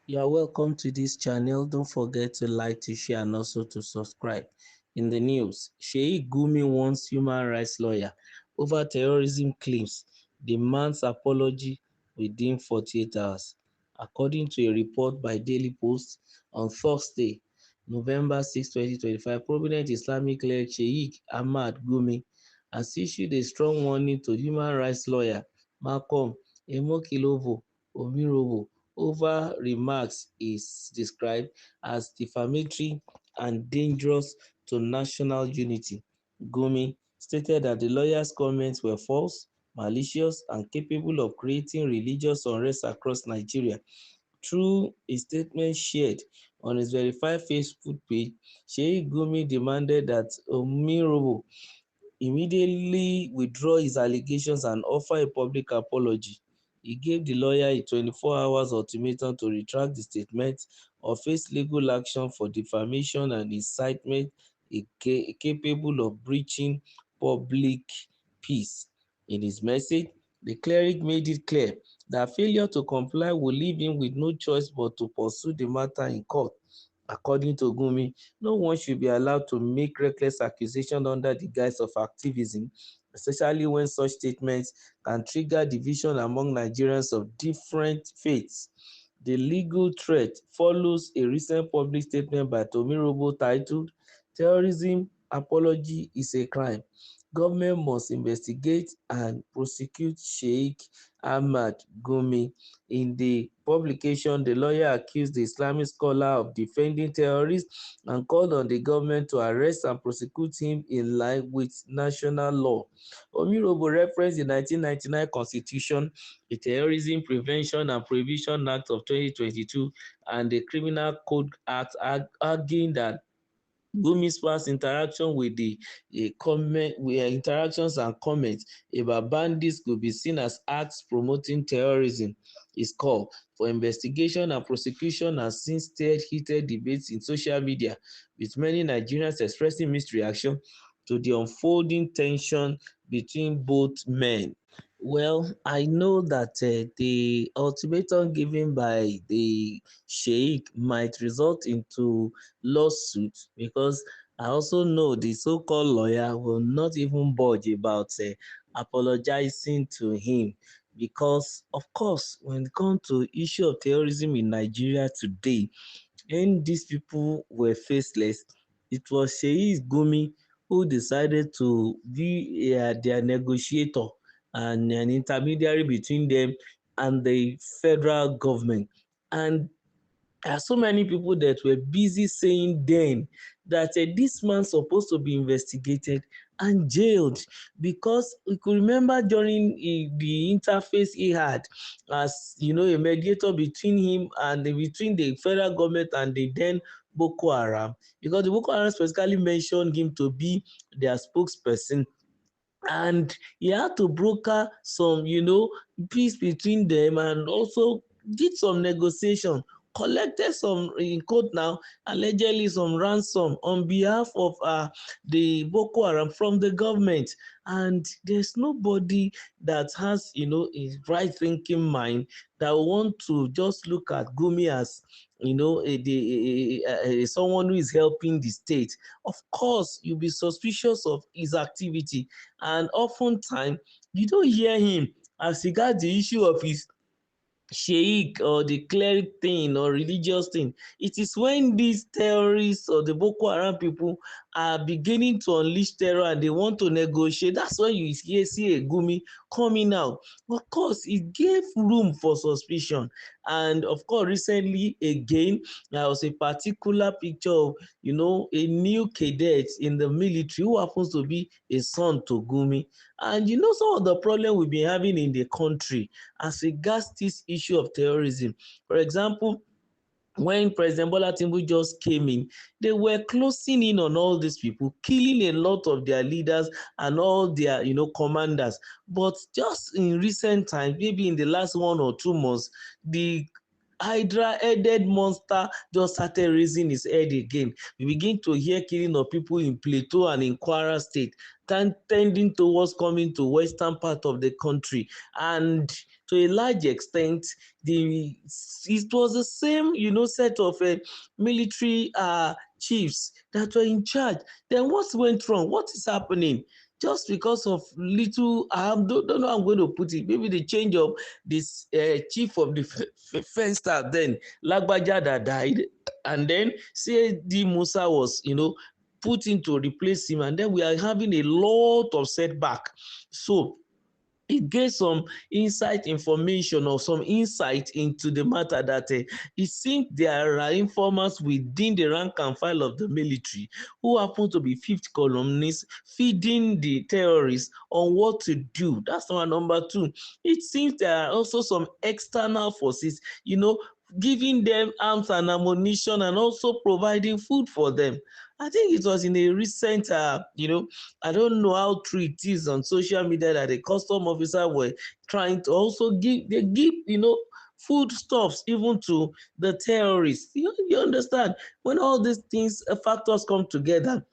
You are welcome to this channel. Don't forget to like, to share, and also to subscribe. In the news, Sheikh Gumi warns human rights lawyer over terrorism claims, demands apology within 48 hours. According to a report by Daily Post on Thursday, November 6, 2025, prominent Islamic cleric Sheikh Ahmad Gumi has issued a strong warning to human rights lawyer Malcolm Emokilovo Omirobo over remarks is described as defamatory and dangerous to national unity. Gumi stated that the lawyer's comments were false, malicious, and capable of creating religious unrest across Nigeria. Through a statement shared on his verified Facebook page, Sheikh Gumi demanded that Omirobo immediately withdraw his allegations and offer a public apology. He gave the lawyer a 24 hours ultimatum to retract the statement or face legal action for defamation and incitement capable of breaching public peace. In his message, the cleric made it clear that failure to comply will leave him with no choice but to pursue the matter in court. According to Gumi, no one should be allowed to make reckless accusations under the guise of activism, especially when such statements can trigger division among Nigerians of different faiths. The legal threat follows a recent public statement by Tomirobo titled, "Terrorism Apology is a Crime. Government must investigate and prosecute Sheikh Ahmad Gumi." In the publication, the lawyer accused the Islamic scholar of defending terrorists and called on the government to arrest and prosecute him in line with national law. Omirobo referenced the 1999 Constitution, the Terrorism Prevention and Prohibition Act of 2022, and the Criminal Code Act, arguing that Gumi's past interaction with the interactions and comments about bandits could be seen as acts promoting terrorism. His call for investigation and prosecution has since stirred heated debates in social media, with many Nigerians expressing mixed reaction to the unfolding tension between both men. Well, I know that the ultimatum given by the Sheikh might result into lawsuit, because I also know the so-called lawyer will not even budge about apologizing to him, because of course when it comes to issue of terrorism in Nigeria today, when these people were faceless, it was Sheikh Gumi who decided to be their negotiator and an intermediary between them and the federal government. And there are so many people that were busy saying then that this man supposed to be investigated and jailed, because we could remember during the interface he had as a mediator between him and between the federal government and the then Boko Haram, because the Boko Haram specifically mentioned him to be their spokesperson, and he had to broker some peace between them, and also did some negotiation, collected some, in quote now, allegedly some ransom on behalf of the Boko Haram from the government. And there's nobody that has a right thinking mind that want to just look at Gumi as someone who is helping the state. Of course you'll be suspicious of his activity, and oftentimes you don't hear him as regards the issue of his sheikh or the cleric thing or religious thing. It is when these terrorists or the Boko Haram people are beginning to unleash terror and they want to negotiate, that's when you see a Gumi coming out. Of course it gave room for suspicion. And of course recently again, there was a particular picture of a new cadet in the military who happens to be a son to Gumi. And some of the problem we've been having in the country as regards this issue of terrorism. For example, when President Bola Tinubu just came in, they were closing in on all these people, killing a lot of their leaders and all their commanders. But just in recent times, maybe in the last 1 or 2 months, the Hydra-headed monster just started raising his head again. We begin to hear killing of people in Plateau and in Kwara State, tending towards coming to western part of the country. And to a large extent, it was the same, set of military chiefs that were in charge. Then what went wrong? What is happening? Just because of little, I don't know how I'm going to put it. Maybe the change of this chief of the defense staff, then Lagbaja that died, and then C.D. Musa was, put in to replace him, and then we are having a lot of setback. So it gave some information or some insight into the matter that it seems there are informers within the rank and file of the military who happen to be fifth columnists feeding the terrorists on what to do. That's number two. It seems there are also some external forces, giving them arms and ammunition and also providing food for them. I think it was in a recent, I don't know how true it is on social media that the custom officer were trying to also give, foodstuffs even to the terrorists. You understand? When all these things, factors come together,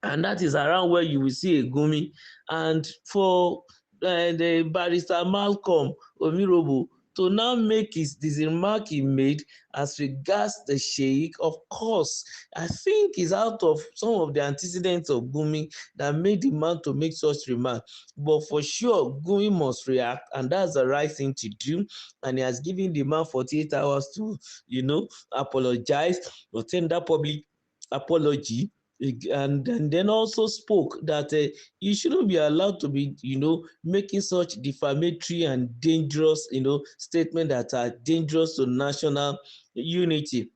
and that is around where you will see a Gumi. And for the barrister Malcolm Omirobo to now make this remark he made as regards the Sheikh, of course, I think is out of some of the antecedents of Gumi that made the man to make such remark. But for sure, Gumi must react, and that's the right thing to do. And he has given the man 48 hours to, apologize or tender public apology, and then also spoke that you shouldn't be allowed to be, making such defamatory and dangerous, statements that are dangerous to national unity,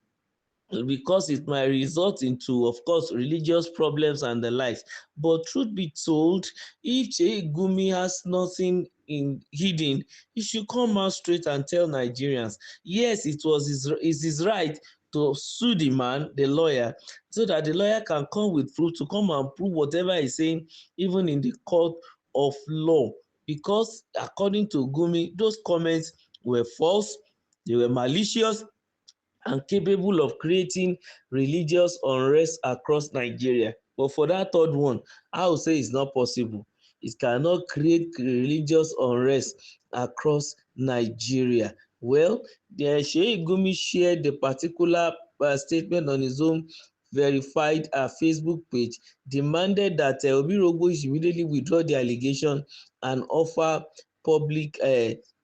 because it might result into, of course, religious problems and the likes. But truth be told, if Sheikh Gumi has nothing hidden, he should come out straight and tell Nigerians, yes, it was his right to sue the man, the lawyer, so that the lawyer can come with proof to come and prove whatever he's saying, even in the court of law. Because according to Gumi, those comments were false, they were malicious, and capable of creating religious unrest across Nigeria. But for that third one, I would say it's not possible. It cannot create religious unrest across Nigeria. Well, the Sheikh Gumi shared the particular statement on his own verified Facebook page, demanded that Obirogo should immediately withdraw the allegation and offer public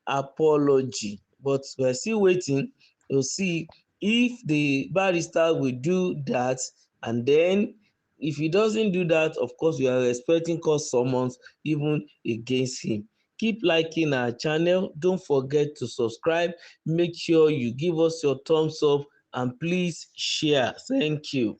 apology. But we're still waiting to see if the barrister will do that. And then if he doesn't do that, of course we are expecting court summons even against him. Keep liking our channel, don't forget to subscribe, make sure you give us your thumbs up, and please share. Thank you.